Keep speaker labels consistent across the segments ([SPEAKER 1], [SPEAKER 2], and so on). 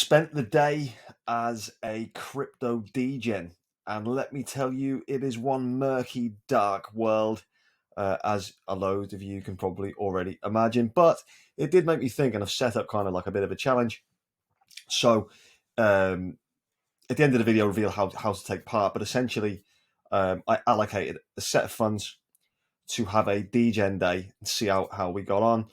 [SPEAKER 1] spent the day as a crypto DEGEN, and let me tell you, it is one murky, dark world, as a load of you can probably already imagine. But it did make me think, and I've set up kind of like a bit of a challenge. So, at the end of the video, I'll reveal how to take part. But essentially, I allocated a set of funds to have a DEGEN day and see how we got on.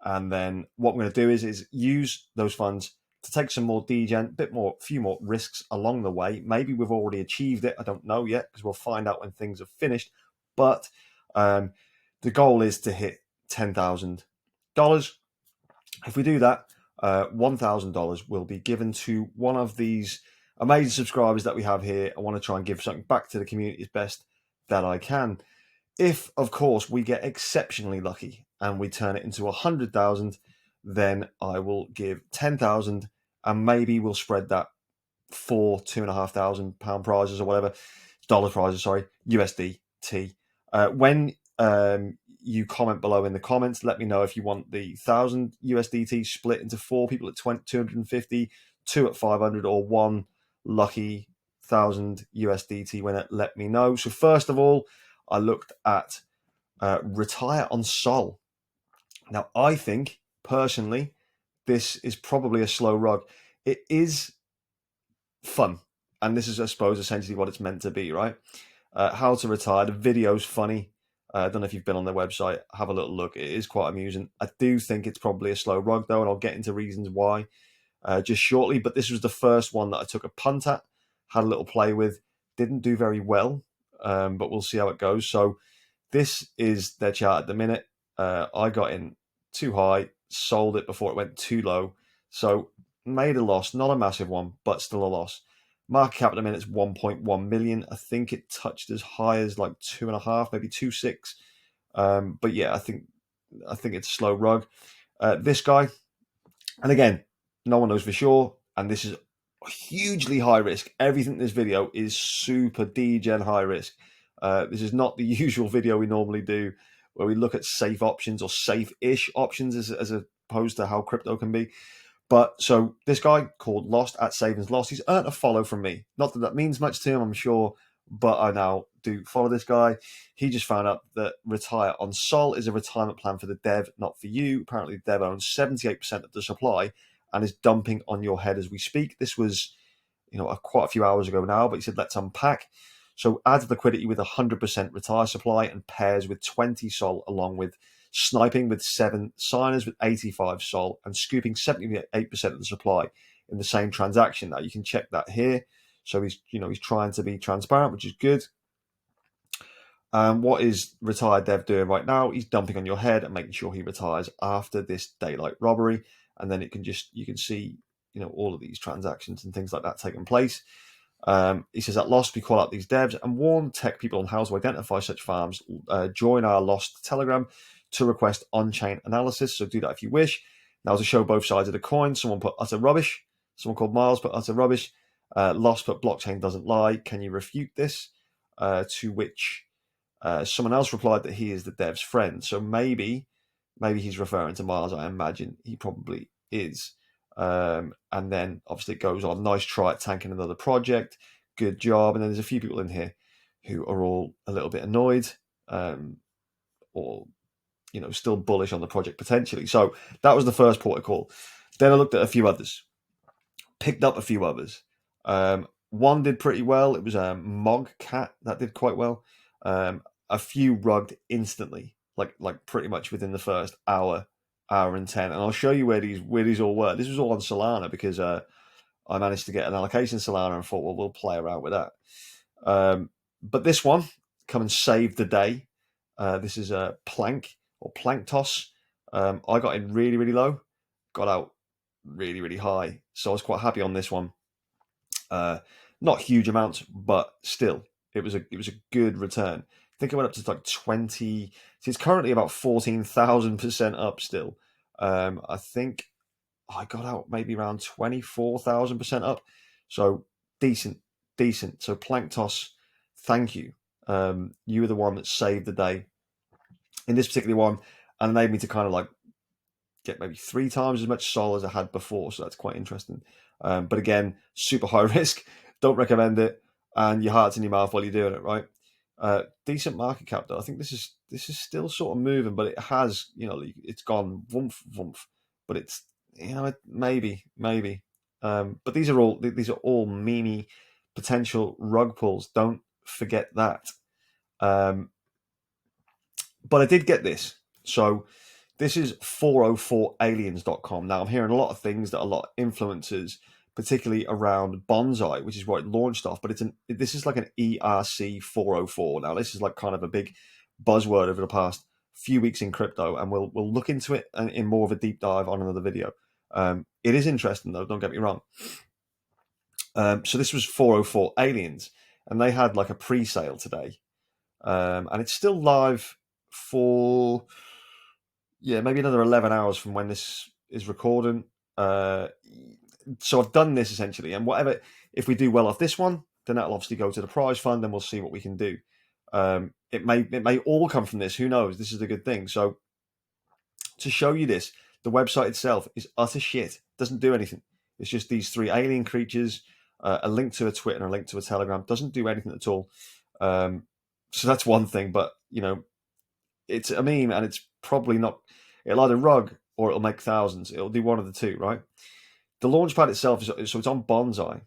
[SPEAKER 1] And then what I'm going to do is use those funds to take some more DEGEN, few more risks along the way. Maybe we've already achieved it. I don't know yet because we'll find out when things are finished. But the goal is to hit $10,000. If we do that, $1,000 will be given to one of these amazing subscribers that we have here. I want to try and give something back to the community as best that I can. If, of course, we get exceptionally lucky and we turn it into 100,000, then I will give 10,000, and maybe we'll spread that for £2,500 prizes or whatever, dollar prizes, sorry, USDT. When you comment below in the comments, let me know if you want the 1,000 USDT split into 4 people at 250, 2 at 500, or 1 lucky 1,000 USDT winner. Let me know. So first of all, I looked at retire on Sol. Now, I think, personally, this is probably a slow rug. It is fun, and this is, I suppose, essentially what it's meant to be, right? How to retire. The video's funny. I don't know if you've been on their website. Have a little look. It is quite amusing. I do think it's probably a slow rug, though, and I'll get into reasons why just shortly. But this was the first one that I took a punt at, had a little play with. Didn't do very well, but we'll see how it goes. So this is their chart at the minute. I got in too high, sold it before it went too low. So made a loss, not a massive one, but still a loss. Market cap at the minute is 1.1 million. I think it touched as high as like 2.5, maybe 2.6. But yeah, I think it's a slow rug. This guy, and again, no one knows for sure, and this is hugely high risk. Everything in this video is super DEGEN high risk. This is not the usual video we normally do, where we look at safe options or safe-ish options as opposed to how crypto can be. But so this guy called Lost at Savings Lost, he's earned a follow from me. Not that means much to him, I'm sure, but I now do follow this guy. He just found out that retire on Sol is a retirement plan for the dev, not for you. Apparently, the dev owns 78% of the supply and is dumping on your head as we speak. This was, quite a few hours ago now, but he said, let's unpack. So adds liquidity with 100% retire supply and pairs with 20 Sol, along with sniping with 7 signers with 85 Sol and scooping 78% of the supply in the same transaction. Now you can check that here. So he's trying to be transparent, which is good. What is retired dev doing right now? He's dumping on your head and making sure he retires after this daylight robbery, and then you can see all of these transactions and things like that taking place. He says, at Lost, we call out these devs and warn tech people on how to identify such farms. Join our Lost Telegram to request on-chain analysis. So do that if you wish. Now, to show both sides of the coin, someone put utter rubbish. Someone called Miles put utter rubbish. Lost put blockchain doesn't lie. Can you refute this? To which someone else replied that he is the dev's friend. So maybe he's referring to Miles. I imagine he probably is. And then obviously it goes on. Nice try at tanking another project. Good job. And then there's a few people in here who are all a little bit annoyed, or still bullish on the project potentially. So that was the first port of call. Then I looked at a few others, picked up a few others. One did pretty well. It was a Mogcat that did quite well. A few rugged instantly, like pretty much within the first hour and 10. And I'll show you where these all were. This was all on Solana because I managed to get an allocation Solana and thought, well, we'll play around with that. But this one, come and save the day. This is a Plank or Planktos. I got in really, really low, got out really, really high. So I was quite happy on this one. Not huge amounts, but still, it was a good return. I think it went up to like 20. So it's currently about 14,000% up still. I think I got out maybe around 24,000% up. So decent. So Planktos, thank you. You were the one that saved the day in this particular one, and enabled me to kind of like get maybe 3 times as much Sol as I had before. So that's quite interesting. But again, super high risk. Don't recommend it, and your heart's in your mouth while you're doing it, right? Decent market cap though. I think this is still sort of moving, but it has, it's gone woof woof. But it's, maybe. But these are all mini potential rug pulls. Don't forget that. But I did get this. So this is 404aliens.com. Now I'm hearing a lot of things that a lot of influencers, particularly around Bonsai, which is what it launched off, but this is like an ERC 404. Now this is like kind of a big buzzword over the past few weeks in crypto, and we'll look into it in more of a deep dive on another video. It is interesting though, don't get me wrong. So this was 404 Aliens, and they had like a pre-sale today, and it's still live for maybe another 11 hours from when this is recording. So I've done this essentially, and whatever, if we do well off this one, then that'll obviously go to the prize fund, and we'll see what we can do. It may all come from this. Who knows? This is the good thing. So to show you this, the website itself is utter shit. Doesn't do anything. It's just these 3 alien creatures, a link to a Twitter and a link to a Telegram. Doesn't do anything at all. So that's one thing, but it's a meme, and it's probably not. It'll either rug or it'll make thousands. It'll do one of the two, right? The launchpad itself so it's on Bonsai,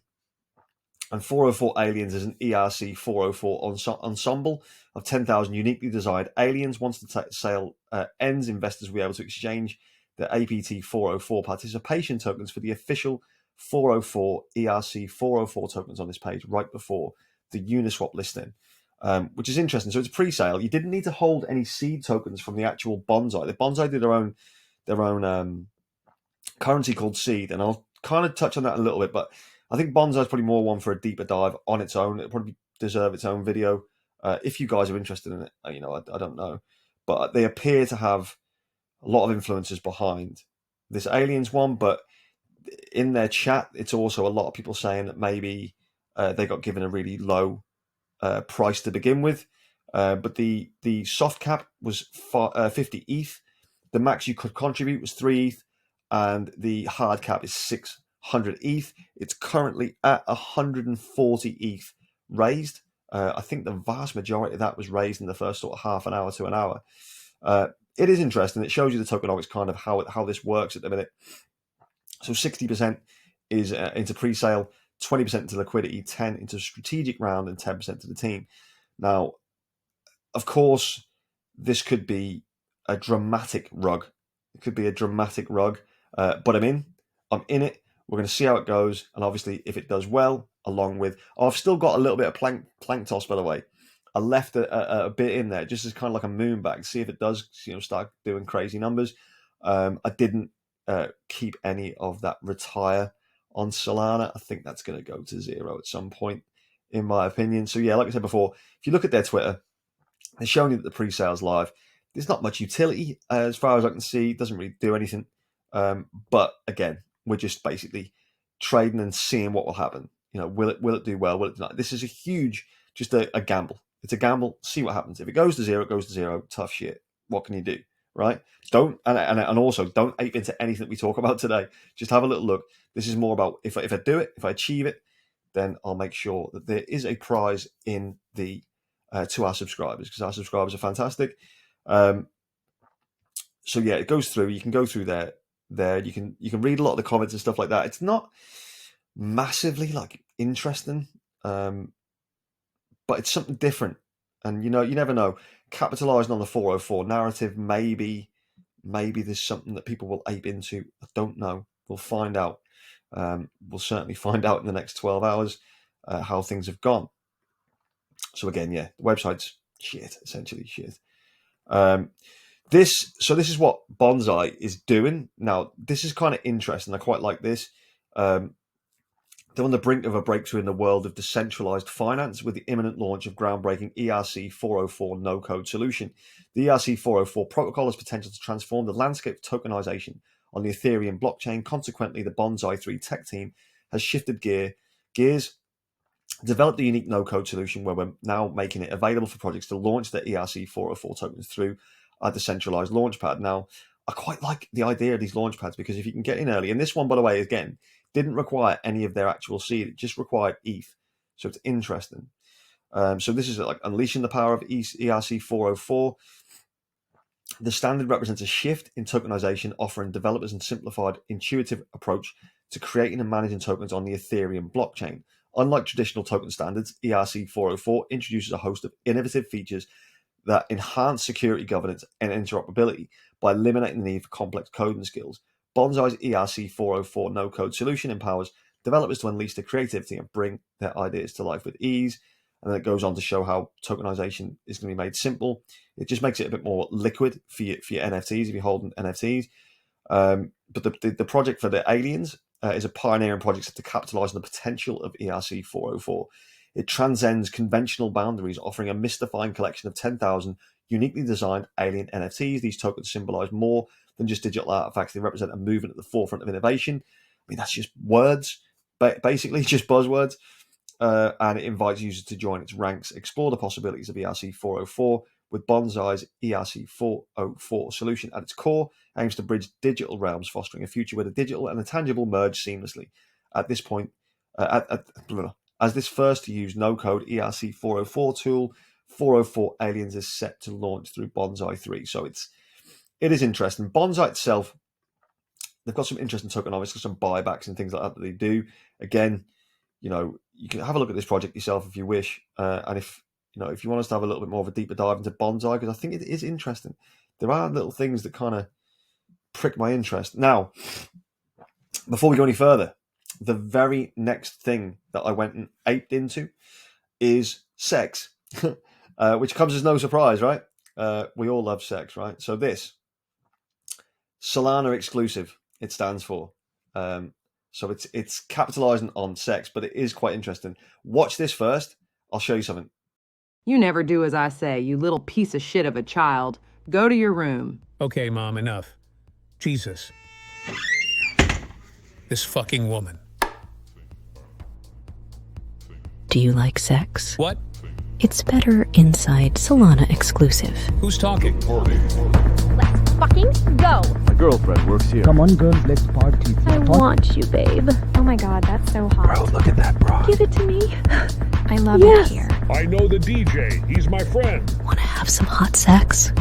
[SPEAKER 1] and 404 Aliens is an ERC 404 ensemble of 10,000 uniquely designed aliens. Once the sale ends, investors will be able to exchange the APT 404 participation tokens for the official 404 ERC 404 tokens on this page right before the Uniswap listing. Which is interesting. So it's pre-sale. You didn't need to hold any seed tokens from the actual Bonsai. The Bonsai did their own currency called Seed, and I'll kind of touch on that a little bit. But I think Bonsai is probably more one for a deeper dive on its own. It'll probably deserve its own video if you guys are interested in it. I don't know, but they appear to have a lot of influencers behind this Aliens one. But in their chat, it's also a lot of people saying that maybe they got given a really low price to begin with, but the soft cap was 50 ETH. The max you could contribute was 3 ETH, and the hard cap is 600 ETH. It's currently at 140 ETH raised. I think the vast majority of that was raised in the first sort of half an hour to an hour. It is interesting. It shows you the tokenomics, kind of how this works at the minute. So 60% is into pre-sale, 20% into liquidity, 10% into strategic round, and 10% to the team. Now, of course, this could be a dramatic rug. It could be a dramatic rug, but I'm in it. We're going to see how it goes, and obviously, if it does well, along with, I've still got a little bit of plank toss, by the way. I left a bit in there just as kind of like a moon bag, see if it does, start doing crazy numbers. I didn't keep any of that retire on Solana. I think that's going to go to 0 at some point, in my opinion. So yeah, like I said before, if you look at their Twitter, they're showing you that the pre-sale's live. There's not much utility as far as I can see. It doesn't really do anything. But again, we're just basically trading and seeing what will happen. Will it do well? Will it not? This is a huge, just a gamble. It's a gamble. See what happens. If it goes to 0, it goes to 0. Tough shit. What can you do? Right? Don't and also don't ape into anything that we talk about today. Just have a little look. This is more about if I do it, if I achieve it, then I'll make sure that there is a prize in the to our subscribers, because our subscribers are fantastic. So yeah, it goes through. You can go through there. You can read a lot of the comments and stuff like that. It's not massively like interesting, but it's something different. And you never know. Capitalizing on the 404 narrative, maybe there's something that people will ape into. I don't know. We'll find out. We'll certainly find out in the next 12 hours how things have gone. So again, yeah, the website's shit, essentially shit. This is what Bonsai is doing. Now, this is kind of interesting. I quite like this. They're on the brink of a breakthrough in the world of decentralized finance with the imminent launch of groundbreaking ERC 404 no-code solution. The ERC 404 protocol has potential to transform the landscape of tokenization on the Ethereum blockchain. Consequently, the Bonsai 3 tech team has shifted gears, developed a unique no-code solution where we're now making it available for projects to launch their ERC 404 tokens through a decentralized launchpad. Now, I quite like the idea of these launchpads, because if you can get in early, and this one, by the way, again, Didn't require any of their actual seed. It just required ETH. So it's interesting. So this is like unleashing the power of ERC 404. The standard represents a shift in tokenization, offering developers a simplified, intuitive approach to creating and managing tokens on the Ethereum blockchain. Unlike traditional token standards, ERC 404 introduces a host of innovative features that enhance security governance and interoperability by eliminating the need for complex coding skills. Bonsai's ERC 404 no-code solution empowers developers to unleash their creativity and bring their ideas to life with ease. And then it goes on to show how tokenization is going to be made simple. It just makes it a bit more liquid for your NFTs if you're holding NFTs. But the project for the aliens is a pioneering project to capitalize on the potential of ERC 404. It transcends conventional boundaries, offering a mystifying collection of 10,000 uniquely designed alien NFTs. These tokens symbolize more than just digital artifacts. They represent a movement at the forefront of innovation. I mean, that's just words, basically just buzzwords. And it invites users to join its ranks, explore the possibilities of ERC 404, with Bonsai's ERC 404 solution at its core, aims to bridge digital realms, fostering a future where the digital and the tangible merge seamlessly. At this point, as this first to use no-code ERC 404 tool, 404 Aliens is set to launch through Bonsai 3. So it is interesting. Bonsai itself, they've got some interesting tokenomics, some buybacks and things like that they do. Again, you can have a look at this project yourself if you wish, and if you want us to have a little bit more of a deeper dive into Bonsai, because I think it is interesting. There are little things that kind of prick my interest. Now, before we go any further, the very next thing that I went and aped into is sex, which comes as no surprise, right? We all love sex, right? So this, Solana exclusive, it stands for. So it's capitalizing on sex, but it is quite interesting. Watch this first. I'll show you something.
[SPEAKER 2] You never do as I say, you little piece of shit of a child. Go to your room.
[SPEAKER 3] Okay, Mom, enough. Jesus. This fucking woman.
[SPEAKER 4] Do you like sex?
[SPEAKER 3] What?
[SPEAKER 4] It's better inside Solana exclusive.
[SPEAKER 3] Who's talking?
[SPEAKER 5] Let's fucking go.
[SPEAKER 6] My girlfriend works here.
[SPEAKER 7] Come on, girls, let's party.
[SPEAKER 5] I want you, babe. Oh my god, that's so hot.
[SPEAKER 6] Bro, look at that bra.
[SPEAKER 5] Give it to me.
[SPEAKER 4] I love it here.
[SPEAKER 8] I know the DJ. He's my friend.
[SPEAKER 4] Want to have some hot sex?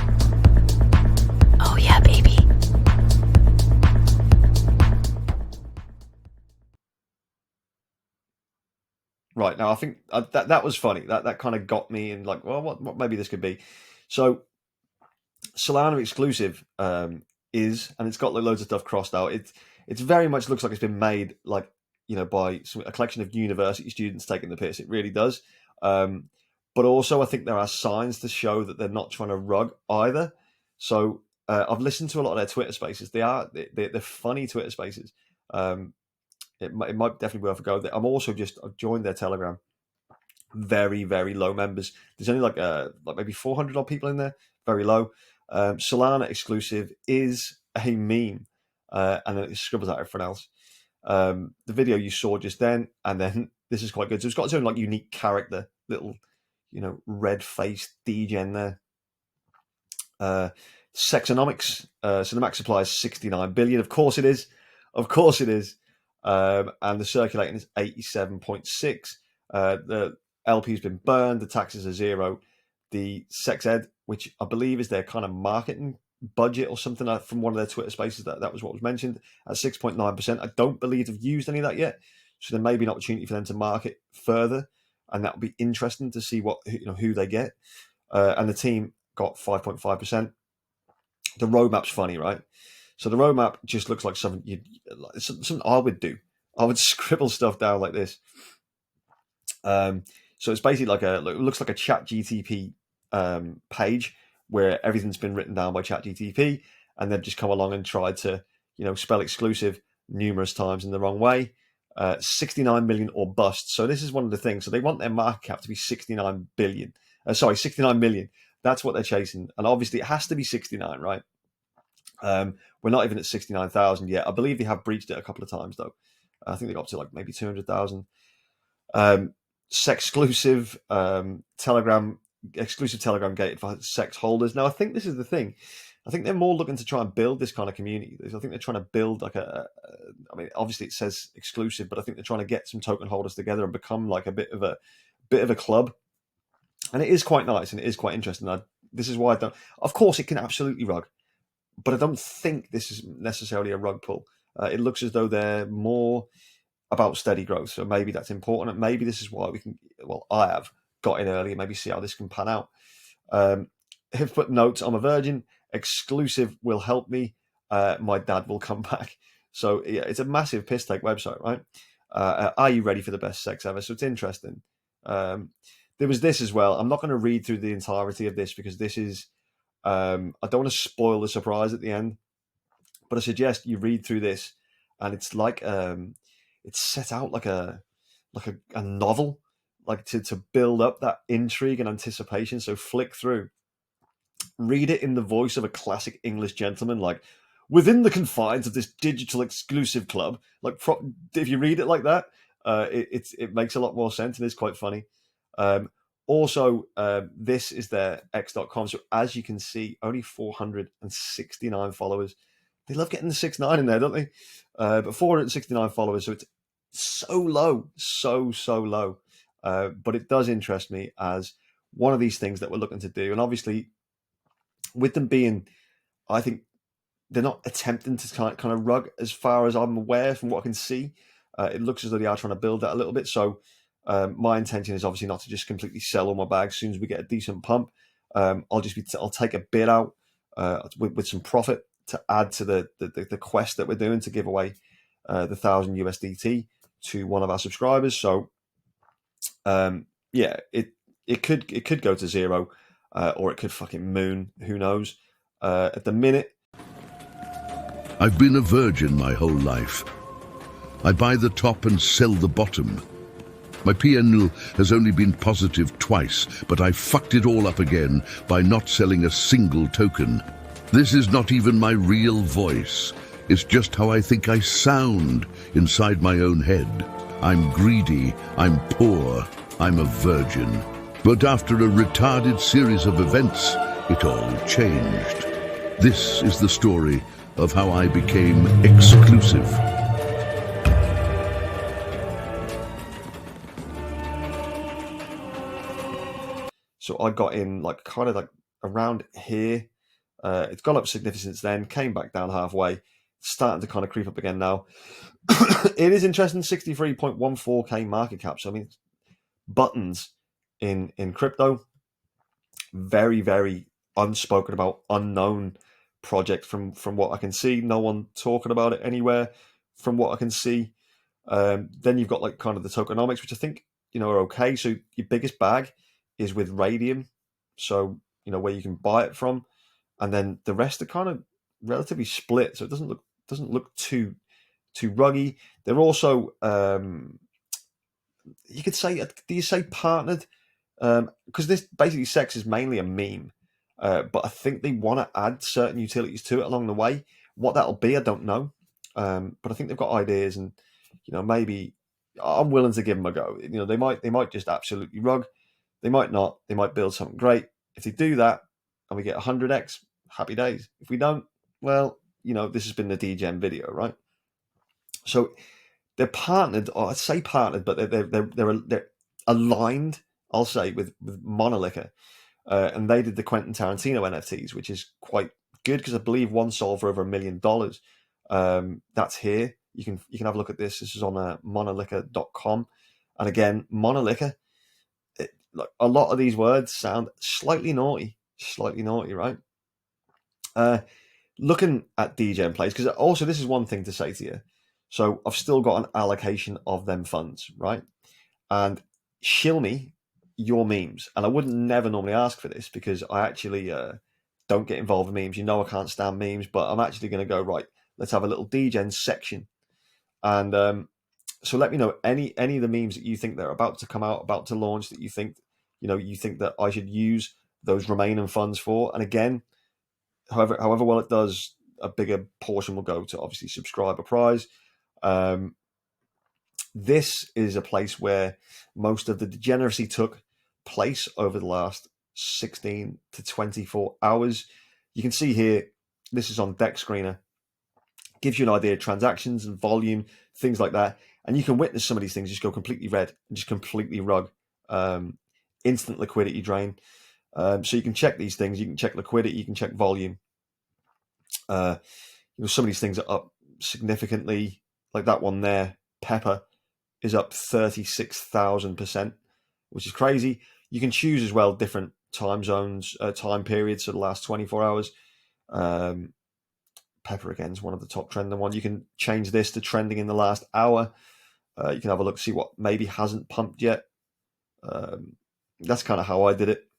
[SPEAKER 4] Oh yeah, baby.
[SPEAKER 1] Right, now I think that was funny. That kind of got me in, like, well, what maybe this could be. So Solana exclusive is, and it's got loads of stuff crossed out. It's very much looks like it's been made like, by a collection of university students taking the piss. It really does. But also I think there are signs to show that they're not trying to rug either. So I've listened to a lot of their Twitter spaces. They're funny Twitter spaces. It might definitely be worth a go. I've joined their Telegram. Very, very low members. There's only like maybe 400 odd people in there. Very low. Solana exclusive is a meme, and then it scribbles out everything else. The video you saw just then, and then this is quite good. So it's got its own like unique character, little red-faced DEGEN there. Sexonomics. So the max supply is 69 billion. Of course it is. And the circulating is 87.6. The LP's been burned. The taxes are zero. The sex ed, which I believe is their kind of marketing budget or something from one of their Twitter spaces, that was what was mentioned, at 6.9%. I don't believe they've used any of that yet. So there may be an opportunity for them to market further. And that would be interesting to see who they get. And the team got 5.5%. The roadmap's funny, right? So the roadmap just looks like something I would do. I would scribble stuff down like this. So it's basically it looks like a ChatGTP page where everything's been written down by ChatGTP, and they've just come along and tried to spell exclusive numerous times in the wrong way. 69 million or bust. So this is one of the things. So they want their market cap to be 69 million. That's what they're chasing, and obviously it has to be 69, right? We're not even at 69,000 yet. I believe they have breached it a couple of times though. I think they got up to like maybe 200,000. Exclusive Telegram gated for sex holders. Now I think this is the thing. I think they're more looking to try and build this kind of community. I think they're trying to build like I mean, obviously it says exclusive, but I think they're trying to get some token holders together and become like a bit of a club. And it is quite nice and it is quite interesting. This is why I don't. Of course, it can absolutely rug, but I don't think this is necessarily a rug pull. It looks as though they're more about steady growth, so maybe that's important. And maybe this is why we can. Well, I have got in early and maybe see how this can pan out. Have put notes. I'm a virgin. Exclusive will help me. My dad will come back. So yeah, it's a massive piss take website, right? Are you ready for the best sex ever? So it's interesting. There was this as well. I'm not going to read through the entirety of this because this is. I don't want to spoil the surprise at the end, but I suggest you read through this, and it's like it's set out like a novel, like to build up that intrigue and anticipation. So flick through, read it in the voice of a classic English gentleman, like within the confines of this digital exclusive club. Like if you read it like that, it makes a lot more sense and it's quite funny. Also, this is their x.com. So as you can see, only 469 followers. They love getting the 6.9 in there, don't they? But 469 followers, so it's so low, so low. But it does interest me as one of these things that we're looking to do. And obviously, with them being, I think they're not attempting to kind of rug as far as I'm aware from what I can see. It looks as though they are trying to build that a little bit. So my intention is obviously not to just completely sell all my bags. As soon as we get a decent pump, I'll take a bid out with some profit to add to the quest that we're doing to give away the 1,000 USDT to one of our subscribers. So yeah, it could go to zero, or it could fucking moon. Who knows? At the minute,
[SPEAKER 7] I've been a virgin my whole life. I buy the top and sell the bottom. My PNL has only been positive twice, but I fucked it all up again by not selling a single token. This is not even my real voice. It's just how I think I sound inside my own head. I'm greedy, I'm poor, I'm a virgin. But after a retarded series of events, it all changed. This is the story of how I became exclusive.
[SPEAKER 1] So I got in like kind of like around here. It's gone up significantly since then, came back down halfway, starting to kind of creep up again now. It is interesting, 63.14k market cap. So I mean, buttons in crypto, very, very unspoken about, unknown project from what I can see. No one talking about it anywhere from what I can see. Then you've got like kind of the tokenomics, which I think, are okay. So your biggest bag is with Radium, so where you can buy it from, and then the rest are kind of relatively split, so it doesn't look too ruggy. They're also you could say, do you say partnered? Because this basically sex is mainly a meme, but I think they want to add certain utilities to it along the way. What that'll be, I don't know, but I think they've got ideas, and maybe I'm willing to give them a go. They might just absolutely rug. They might not. They might build something great. If they do that and we get 100x, happy days. If we don't, well, this has been the DEGEN video, right? So they're partnered, or I'd say partnered, but they're aligned, I'll say, with Monolica. And they did the Quentin Tarantino NFTs, which is quite good because I believe one sold for over $1 million. That's here. You can have a look at this. This is on monolica.com. And again, Monolica, like a lot of these words sound slightly naughty, right? Looking at DEGEN plays, because also this is one thing to say to you. So I've still got an allocation of them funds, right? And shill me your memes. And I wouldn't never normally ask for this because I actually don't get involved in memes. I can't stand memes, but I'm actually going to go, right, let's have a little DEGEN section. And so let me know any of the memes that you think that are about to come out, about to launch, that you think that I should use those remaining funds for. And again, however well it does, a bigger portion will go to obviously subscriber prize. This is a place where most of the degeneracy took place over the last 16 to 24 hours. You can see here This is on Deck Screener. Gives you an idea of transactions and volume, things like that. And you can witness some of these things just go completely red and just completely rug. Instant liquidity drain. So you can check these things. You can check liquidity. You can check volume. Some of these things are up significantly. Like that one there, Pepper, is up 36,000%, which is crazy. You can choose as well different time zones, time periods for the last 24 hours. Pepper again is one of the top trending ones. You can change this to trending in the last hour. You can have a look, see what maybe hasn't pumped yet. That's kind of how I did it.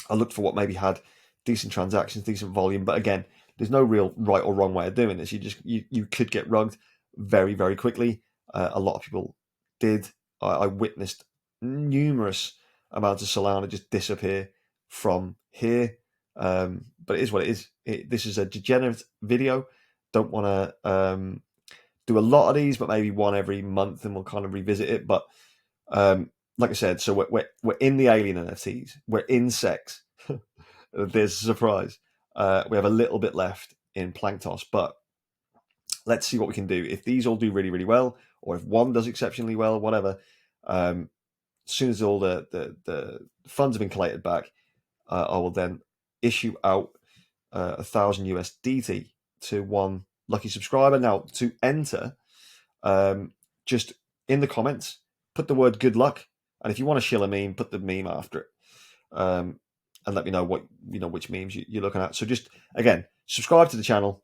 [SPEAKER 1] I looked for what maybe had decent transactions, decent volume, but again, there's no real right or wrong way of doing this. You could get rugged very, very quickly. A lot of people did. I witnessed numerous amounts of Solana just disappear from here. But it is what it is. This is a degenerate video. Don't want to do a lot of these, but maybe one every month, and we'll kind of revisit it. But like I said, so we're in the alien NFTs. We're in sex. There's a surprise. We have a little bit left in Planktos, but let's see what we can do. If these all do really, really well, or if one does exceptionally well, whatever, as soon as all the funds have been collated back, I will then issue out 1,000 USDT to one lucky subscriber. Now, to enter, just in the comments, put the word good luck. And if you want to shill a meme, put the meme after it. And let me know which memes you're looking at. So just, again, subscribe to the channel,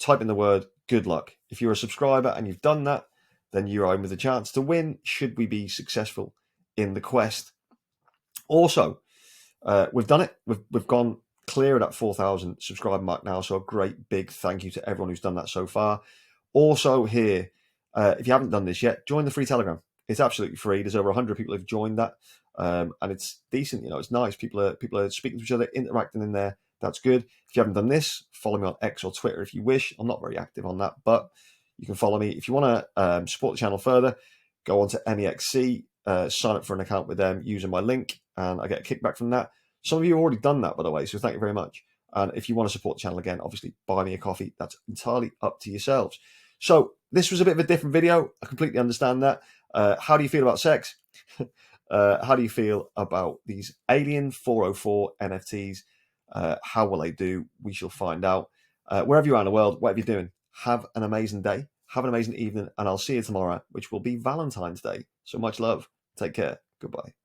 [SPEAKER 1] type in the word good luck. If you're a subscriber and you've done that, then you're in with a chance to win should we be successful in the quest. Also, we've done it. We've gone clear of that 4,000 subscriber mark now. So a great big thank you to everyone who's done that so far. Also here, if you haven't done this yet, join the free Telegram. It's absolutely free. There's over 100 people who've joined that. And it's decent, it's nice. People are speaking to each other, interacting in there. That's good. If you haven't done this, follow me on X or Twitter if you wish. I'm not very active on that, but you can follow me. If you want to support the channel further, go on to MEXC, sign up for an account with them using my link, and I get a kickback from that. Some of you have already done that, by the way, so thank you very much. And if you want to support the channel again, obviously buy me a coffee. That's entirely up to yourselves. So this was a bit of a different video. I completely understand that. How do you feel about sex? How do you feel about these Alien 404 NFTs? How will they do? We shall find out. Wherever you are in the world, whatever you're doing, have an amazing day. Have an amazing evening, and I'll see you tomorrow, which will be Valentine's Day. So much love. Take care. Goodbye.